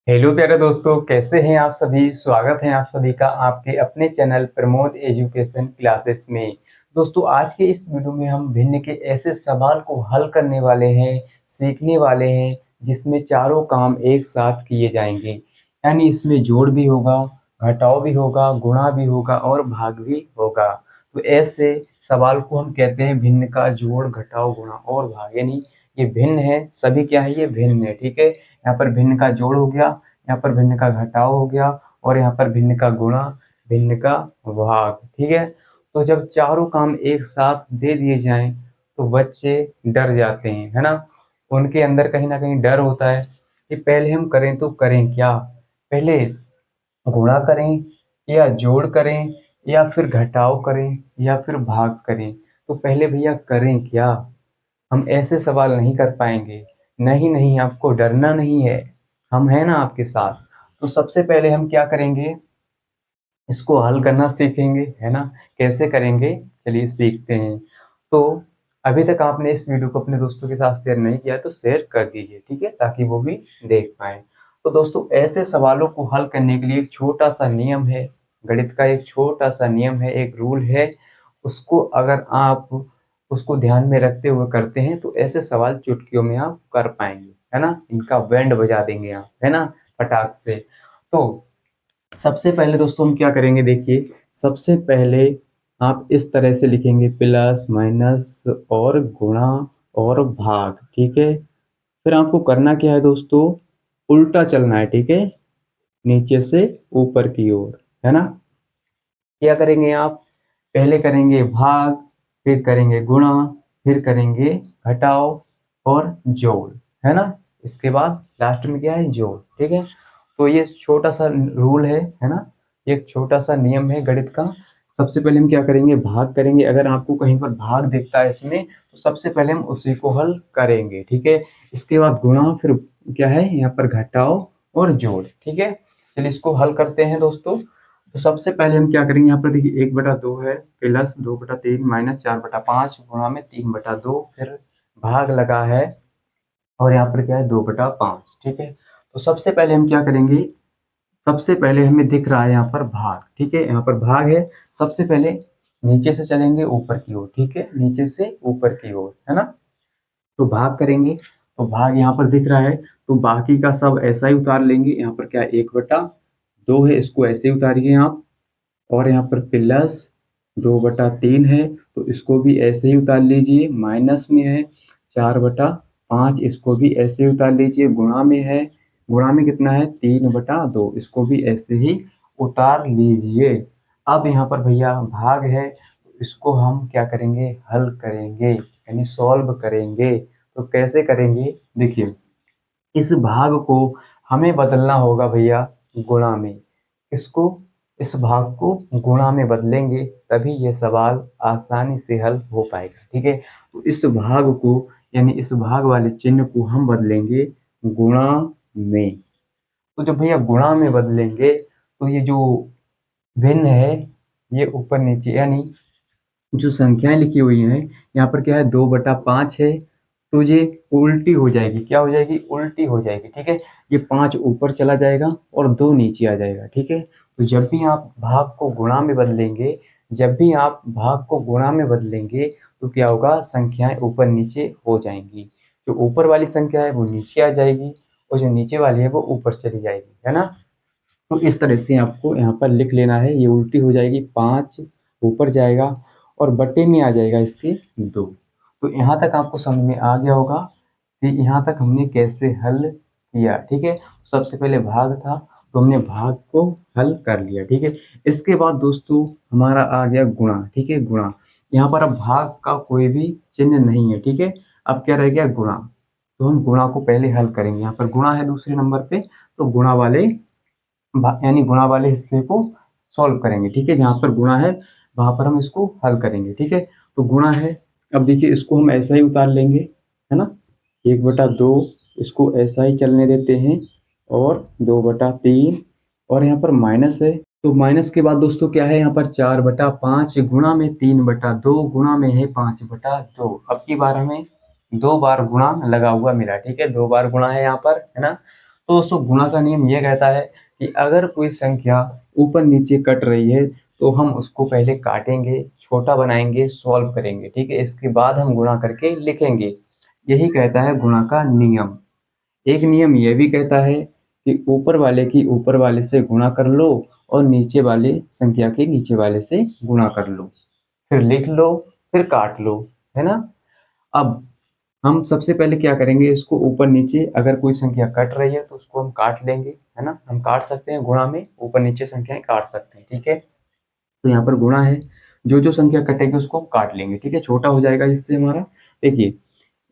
Hello प्यारे दोस्तों, कैसे हैं आप सभी। स्वागत है आप सभी का आपके अपने चैनल प्रमोद एजुकेशन क्लासेस में। दोस्तों, आज के इस वीडियो में हम भिन्न के ऐसे सवाल को हल करने वाले हैं, सीखने वाले हैं, जिसमें चारों काम एक साथ किए जाएंगे। यानी इसमें जोड़ भी होगा, घटाव भी होगा, गुणा भी होगा और भाग भी होगा। तो ऐसे सवाल को हम कहते हैं भिन्न का जोड़, घटाव, गुणा और भाग। यानी ये भिन्न है, सभी क्या है, ये भिन्न है। ठीक है, यहाँ पर भिन्न का जोड़ हो गया, यहाँ पर भिन्न का घटाव हो गया और यहाँ पर भिन्न का गुणा, भिन्न का भाग। ठीक है, तो जब चारों काम एक साथ दे दिए जाएं तो बच्चे डर जाते हैं, है ना। उनके अंदर कहीं ना कहीं डर होता है कि पहले हम करें तो करें क्या, पहले गुणा करें या जोड़ करें या फिर घटाव करें या फिर भाग करें। तो पहले भैया करें क्या, हम ऐसे सवाल नहीं कर पाएंगे। नहीं नहीं, आपको डरना नहीं है, हम हैं ना आपके साथ। तो सबसे पहले हम क्या करेंगे, इसको हल करना सीखेंगे, है ना। कैसे करेंगे, चलिए सीखते हैं। तो अभी तक आपने इस वीडियो को अपने दोस्तों के साथ शेयर नहीं किया तो शेयर कर दीजिए, ठीक है, ताकि वो भी देख पाए। तो दोस्तों, ऐसे सवालों को हल करने के लिए एक छोटा सा नियम है, गणित का एक छोटा सा नियम है, एक रूल है। उसको अगर आप उसको ध्यान में रखते हुए करते हैं तो ऐसे सवाल चुटकियों में आप कर पाएंगे, है ना। इनका बैंड बजा देंगे आप, है ना, फटाक से। तो सबसे पहले दोस्तों हम क्या करेंगे, देखिए। सबसे पहले आप इस तरह से लिखेंगे, प्लस माइनस और गुणा और भाग। ठीक है, फिर आपको करना क्या है दोस्तों, उल्टा चलना है। ठीक है, नीचे से ऊपर की ओर, है ना। क्या करेंगे आप, पहले करेंगे भाग, फिर करेंगे गुणा, फिर करेंगे घटाव और जोड़, है ना। इसके बाद लास्ट में क्या है, जोड़। ठीक है, तो ये छोटा सा रूल है ना, एक छोटा सा नियम है गणित का। सबसे पहले हम क्या करेंगे, भाग करेंगे। अगर आपको कहीं पर भाग दिखता है इसमें तो सबसे पहले हम उसी को हल करेंगे। ठीक है, इसके बाद गुणा, फिर क्या है यहाँ पर घटाव और जोड़। ठीक है, चलिए इसको हल करते हैं दोस्तों। तो सबसे पहले हम क्या करेंगे, यहाँ पर देखिए 1/2 है, प्लस 2/3 माइनस 4/5 गुणा में 3/2, फिर भाग लगा है और यहाँ पर क्या है 2/5। ठीक है, तो सबसे पहले हम क्या करेंगे, सबसे पहले हमें दिख रहा है यहाँ पर भाग। ठीक है, यहाँ पर भाग है। सबसे पहले नीचे से चलेंगे ऊपर की ओर। ठीक है, नीचे से ऊपर की ओर, है ना। तो भाग करेंगे, तो भाग यहाँ पर दिख रहा है, तो बाकी का सब ऐसा ही उतार लेंगे। यहाँ पर क्या है 1/2 है, इसको ऐसे ही उतारिए आप। और यहाँ पर प्लस 2/3 है, तो इसको भी ऐसे ही उतार लीजिए। माइनस में है 4/5, इसको भी ऐसे ही उतार लीजिए। गुणा में है, गुणा में कितना है 3/2, इसको भी ऐसे ही उतार लीजिए। अब यहाँ पर भैया भाग है, इसको हम क्या करेंगे, हल करेंगे, यानी सॉल्व करेंगे। तो कैसे करेंगे, देखिए, इस भाग को हमें बदलना होगा भैया गुणा में। इसको, इस भाग को गुणा में बदलेंगे तभी ये सवाल आसानी से हल हो पाएगा। ठीक है, तो इस भाग को, यानी इस भाग वाले चिन्ह को हम बदलेंगे गुणा में। तो जब भैया गुणा में बदलेंगे तो ये जो भिन्न है ये ऊपर नीचे, यानी जो संख्याएं लिखी हुई हैं, यहाँ पर क्या है 2/5 है, तो ये उल्टी हो जाएगी। क्या हो जाएगी, उल्टी हो जाएगी। ठीक है, ये 5 ऊपर चला जाएगा और 2 नीचे आ जाएगा। ठीक है, तो जब भी आप भाग को गुणा में बदलेंगे, जब भी आप भाग को गुणा में बदलेंगे तो क्या होगा, संख्याएं ऊपर नीचे हो जाएंगी। जो ऊपर वाली संख्या है वो नीचे आ जाएगी और जो नीचे वाली है वो ऊपर चली जाएगी, है ना। तो इस तरह से आपको यहाँ पर लिख लेना है, ये उल्टी हो जाएगी, 5 ऊपर जाएगा और बटे में आ जाएगा इसके 2। तो यहाँ तक आपको समझ में आ गया होगा कि यहाँ तक हमने कैसे हल किया। ठीक है, सबसे पहले भाग था तो हमने भाग को हल कर लिया। ठीक है, इसके बाद दोस्तों हमारा आ गया गुणा। ठीक है, गुणा, यहाँ पर अब भाग का कोई भी चिन्ह नहीं है। ठीक है, अब क्या रह गया, गुणा। तो हम गुणा को पहले हल करेंगे, यहाँ पर गुणा है दूसरे नंबर पे, तो गुणा वाले यानी गुणा वाले हिस्से को सॉल्व करेंगे। ठीक है, जहाँ पर गुणा है वहां पर हम इसको हल करेंगे। ठीक है, तो गुणा है, अब देखिए इसको हम ऐसा ही उतार लेंगे, है ना। 1/2 इसको ऐसा ही चलने देते हैं और 2/3, और यहाँ पर माइनस है, तो माइनस के बाद दोस्तों क्या है, यहाँ पर 4/5 गुणा में 3/2 गुणा में है 5/2। अब की बार हमें 2 बार गुणा लगा हुआ मिला। ठीक है, 2 बार गुणा है यहाँ पर, है ना। तो दोस्तों गुणा का नियम ये कहता है कि अगर कोई संख्या ऊपर नीचे कट रही है तो हम उसको पहले काटेंगे, छोटा बनाएंगे, सॉल्व करेंगे, ठीक है। इसके बाद हम गुणा करके लिखेंगे। यही कहता है गुणा का नियम। एक नियम यह भी कहता है कि ऊपर वाले की ऊपर वाले से गुणा कर लो और नीचे वाले संख्या के नीचे वाले से गुणा कर लो, फिर लिख लो, फिर काट लो, है ना। अब हम सबसे पहले क्या करेंगे, इसको ऊपर नीचे अगर कोई संख्या कट रही है तो उसको हम काट लेंगे, है ना। हम काट सकते हैं गुणा में, ऊपर नीचे संख्याएं काट सकते हैं, ठीक है। तो यहाँ पर गुणा है, जो जो संख्या कटेगी उसको हम काट लेंगे, ठीक है, छोटा हो जाएगा इससे हमारा। देखिए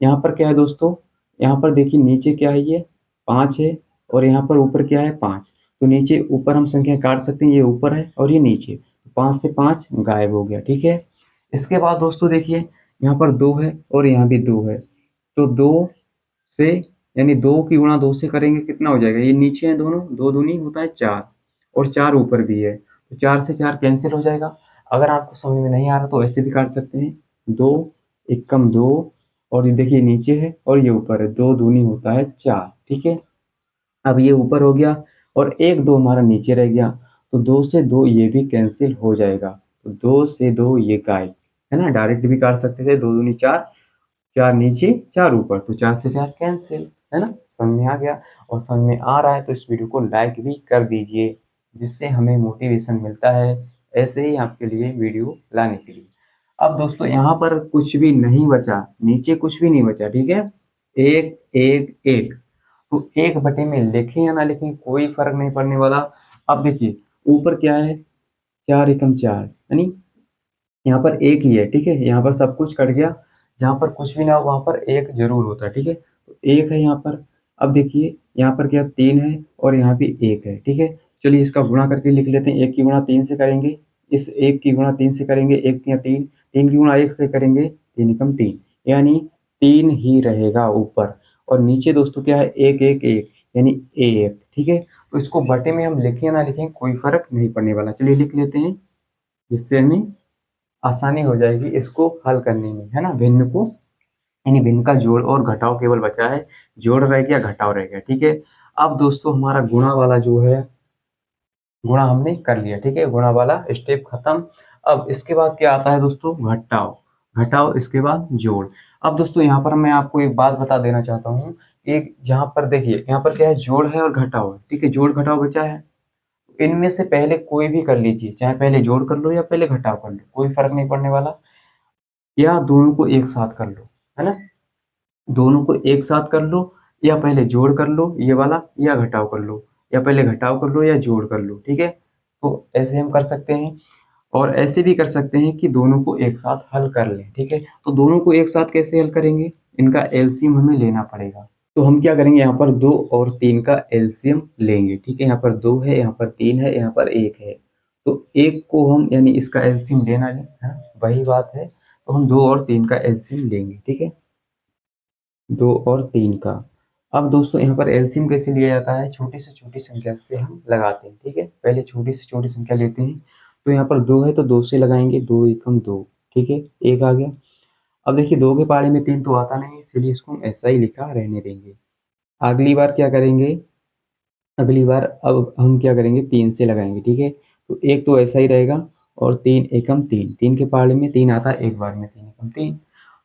यहाँ पर क्या है दोस्तों, यहाँ पर देखिए नीचे क्या है, ये 5 है और यहाँ पर ऊपर क्या है 5। तो नीचे ऊपर हम संख्या काट सकते हैं, ये ऊपर है और ये नीचे, 5 से 5 गायब हो गया, ठीक है। इसके बाद दोस्तों देखिए यहाँ पर 2 है और यहाँ भी 2 है, तो 2 से यानी 2 की गुणा 2 से करेंगे कितना हो जाएगा, ये नीचे है दोनों, 2 दूनी होता है 4 और 4 ऊपर भी है, तो 4 से 4 कैंसिल हो जाएगा। अगर आपको समझ में नहीं आ रहा तो ऐसे भी काट सकते हैं, 2 एकम 2 और ये देखिए नीचे है और ये ऊपर है, 2 दूनी होता है 4, ठीक है। अब ये ऊपर हो गया और एक 2 हमारा नीचे रह गया, तो 2 से 2 ये भी कैंसिल हो जाएगा, तो 2 से 2 ये गायब, है ना। डायरेक्ट भी काट सकते थे, 2 दूनी 4, 4 नीचे 4 ऊपर, तो 4 से 4 कैंसिल, है ना। समझ में आ गया, और समझ में आ रहा है तो इस वीडियो को लाइक भी कर दीजिए, जिससे हमें मोटिवेशन मिलता है ऐसे ही आपके लिए वीडियो लाने के लिए। अब दोस्तों यहाँ पर कुछ भी नहीं बचा, नीचे कुछ भी नहीं बचा, ठीक है। एक एक एक, तो एक बटे में लिखें या ना लिखें कोई फर्क नहीं पड़ने वाला। अब देखिए ऊपर क्या है, 4 एकम 4, यानी यहाँ पर एक ही है, ठीक है। यहाँ पर सब कुछ कट गया, जहाँ पर कुछ भी ना हो वहाँ पर एक जरूर होता है, ठीक है। तो एक है यहाँ पर। अब देखिए यहाँ पर क्या 3 है और यहाँ भी एक है, ठीक है। चलिए इसका गुणा करके लिख लेते हैं, एक की गुणा 3 से करेंगे, इस एक की गुणा 3 से करेंगे, एक या 3, 3 की गुणा 1 से करेंगे, 3 एकम 3, यानी 3 ही रहेगा ऊपर, और नीचे दोस्तों क्या है, एक एक एक, यानी एक, ठीक है। तो इसको बटे में हम लिखें या ना लिखें कोई फर्क नहीं पड़ने वाला, चलिए लिख लेते हैं, जिससे हमें आसानी हो जाएगी इसको हल करने में, है ना। भिन्न को यानी भिन्न का जोड़ और घटाव केवल बचा है, जोड़ रह गया घटाव रह गया, ठीक है। अब दोस्तों हमारा गुणा वाला जो है, गुणा हमने कर लिया, ठीक है, गुणा वाला स्टेप खत्म। अब इसके बाद क्या आता है दोस्तों, घटाव, घटाव इसके बाद जोड़। अब दोस्तों यहाँ पर मैं आपको एक बात बता देना चाहता हूँ, एक जहाँ पर देखिए यहाँ पर क्या है, जोड़ है और घटाव है, ठीक है, जोड़ घटाव बचा है। इनमें से पहले कोई भी कर लीजिए, चाहे पहले जोड़ कर लो या पहले घटाव कर लो, कोई फर्क नहीं पड़ने वाला, या दोनों को एक साथ कर लो, है ना। दोनों को एक साथ कर लो, या पहले जोड़ कर लो ये वाला, या घटाव कर लो, या पहले घटाव कर लो या जोड़ कर लो, ठीक है। तो ऐसे हम कर सकते हैं, और ऐसे भी कर सकते हैं कि दोनों को एक साथ हल कर लें, ठीक है। तो दोनों को एक साथ कैसे हल करेंगे, इनका एलसीएम हमें लेना पड़ेगा। तो हम क्या करेंगे, यहाँ पर 2 और 3 का एलसीएम लेंगे, ठीक है। यहाँ पर 2 है, यहाँ पर 3 है, यहाँ पर 1 है, तो एक को हम यानी इसका एलसीएम लेना है, वही बात है। तो हम 2 और 3 का एलसीएम लेंगे, ठीक है, 2 और 3 का। अब दोस्तों यहाँ पर एलसीएम कैसे लिया जाता है, छोटी से छोटी संख्या से हम लगाते हैं, ठीक है। पहले छोटी से छोटी संख्या लेते हैं, तो यहाँ पर 2 है तो 2 से लगाएंगे, 2 एकम 2, ठीक है, एक आ गया। अब देखिए 2 के पहाड़े में 3 तो आता नहीं, इसलिए इसको हम ऐसा ही लिखा रहने देंगे। अगली बार क्या करेंगे, अगली बार अब हम क्या करेंगे, 3 से लगाएंगे, ठीक है। तो एक तो ऐसा ही रहेगा, और 3 एकम 3, 3 के पहाड़े में 3 आता है एक बार में, 3 एकम 3।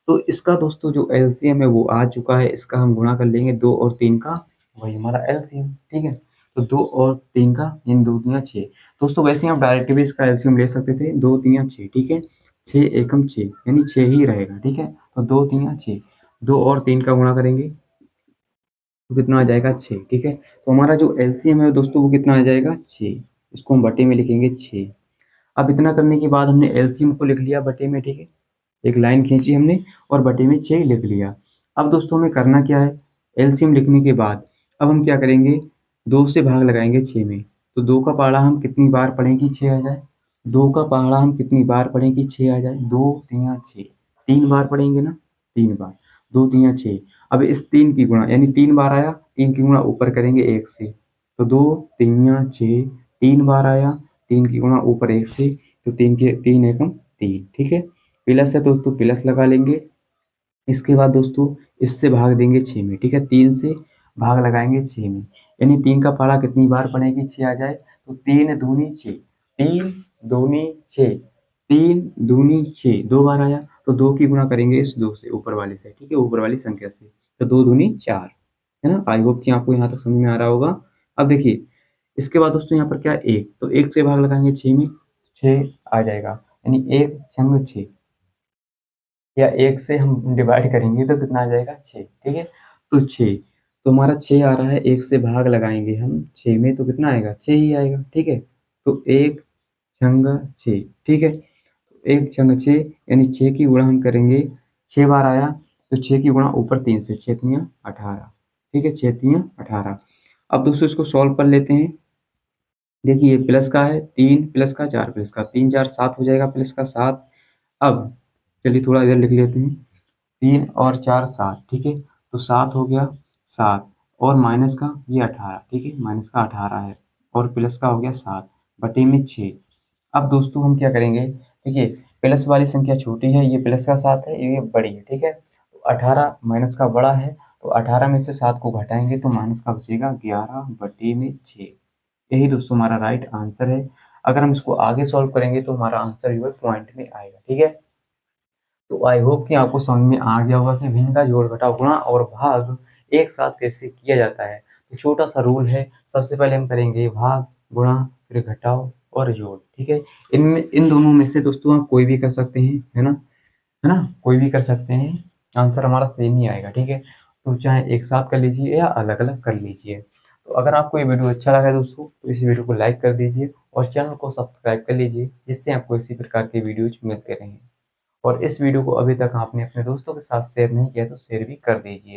तो इसका दोस्तों जो एलसीएम है वो आ चुका है, इसका हम गुणा कर लेंगे 2 और 3 का, वही हमारा एलसीएम, ठीक है। तो 2 और 3 का यानी 2 दूना 6। दोस्तों वैसे ही आप डायरेक्ट भी इसका एलसीएम ले सकते थे, 2 तीन 6, ठीक है, 6 एकम 6 यानी 6 ही रहेगा, ठीक है। तो 2 तीन 6, 2 और 3 का गुणा करेंगे तो कितना आ जाएगा 6, ठीक है। तो हमारा जो एलसीएम है दोस्तों वो कितना आ जाएगा 6, इसको हम बटे में लिखेंगे 6। अब इतना करने के बाद हमने एलसीएम को लिख लिया बटे में, ठीक है, एक लाइन खींची हमने और बटे में 6 लिख लिया। अब दोस्तों हमें करना क्या है, एलसीएम लिखने के बाद अब हम क्या करेंगे, 2 से भाग लगाएंगे 6 में, तो 2 का पहाड़ा हम कितनी बार पढ़ें कि 6 आ जाए, 2 का पहाड़ा हम कितनी बार पढ़ें कि 6 आ जाए, 2 तीन 6, 3 बार पढ़ेंगे ना, 3 बार, 2 तीन 6। अब इस 3 की गुणा यानी 3 बार आया, 3 की गुणा ऊपर करेंगे 1 से, तो 2 तीन 6, 3 बार आया, 3 की गुणा ऊपर 1 से, तो 3 के 3 एकम 3, ठीक है। प्लस है दोस्तों प्लस लगा लेंगे। इसके बाद दोस्तों इससे भाग देंगे 6 में, ठीक है, 3 से भाग लगाएंगे 6 में, यानी 3 का पहाड़ा कितनी बार पढ़ेंगे 6 आ जाए, तो 3 दूनी 6, 3 दूनी 6, 3 दूनी 6, 2 बार आया तो 2 की गुणा करेंगे इस 2 से ऊपर वाले से, ठीक है, ऊपर वाली संख्या से, तो 2 दूनी 4, है ना। आई होप कि आपको यहाँ तक समझ में आ रहा होगा। अब देखिए इसके बाद दोस्तों यहाँ पर क्या है 1, तो 1 से भाग लगाएंगे 6 में, 6 आ जाएगा, यानी 1 छंग 6, या 1 से हम डिवाइड करेंगे तो कितना आ जाएगा 6, ठीक है। तो 6, तो हमारा 6 आ रहा है, 1 से भाग लगाएंगे हम 6 में तो कितना आएगा 6 ही आएगा, ठीक है। तो 1 छंग 6, ठीक है, 1 छंग 6 यानी 6 की गुणा हम करेंगे, 6 बार आया तो 6 की गुणा ऊपर 3 से, 6 तियां 18, ठीक है, 6 तियां 18। अब दोस्तों इसको सॉल्व कर लेते हैं। देखिए ये प्लस का है, 3 प्लस का 4 प्लस का, 3 4 7 हो जाएगा, प्लस का 7। अब चलिए थोड़ा इधर लिख लेते हैं, 3 और 4 7, ठीक है, तो 7 हो गया 7, और माइनस का ये 18, ठीक है, माइनस का 18 है, और प्लस का हो गया 7 बटे में 6। अब दोस्तों हम क्या करेंगे, देखिए प्लस वाली संख्या छोटी है, ये प्लस का 7 है, ये बड़ी है, ठीक है, तो 18 माइनस का बड़ा है, तो 18 में से 7 को घटाएंगे तो माइनस का बचेगा 11 बटे में 6। यही दोस्तों हमारा राइट आंसर है। अगर हम इसको आगे सॉल्व करेंगे तो हमारा आंसर जो है पॉइंट में आएगा, ठीक है। तो आई होप कि आपको समझ में आ गया होगा कि भिन्न का जोड़ घटाव गुणा और भाग एक साथ कैसे किया जाता है। तो छोटा सा रूल है, सबसे पहले हम करेंगे भाग, गुणा, फिर घटाव और जोड़, ठीक है। इनमें इन दोनों में से दोस्तों आप कोई भी कर सकते हैं, है ना, कोई भी कर सकते हैं, आंसर हमारा सेम ही आएगा, ठीक है। तो चाहे एक साथ कर लीजिए या अलग अलग कर लीजिए। तो अगर आपको ये वीडियो अच्छा लगा है दोस्तों तो इस वीडियो को लाइक कर दीजिए और चैनल को सब्सक्राइब कर लीजिए, जिससे आपको इसी प्रकार के वीडियोज मिलते रहें। और इस वीडियो को अभी तक आपने अपने दोस्तों के साथ शेयर नहीं किया तो शेयर भी कर दीजिए।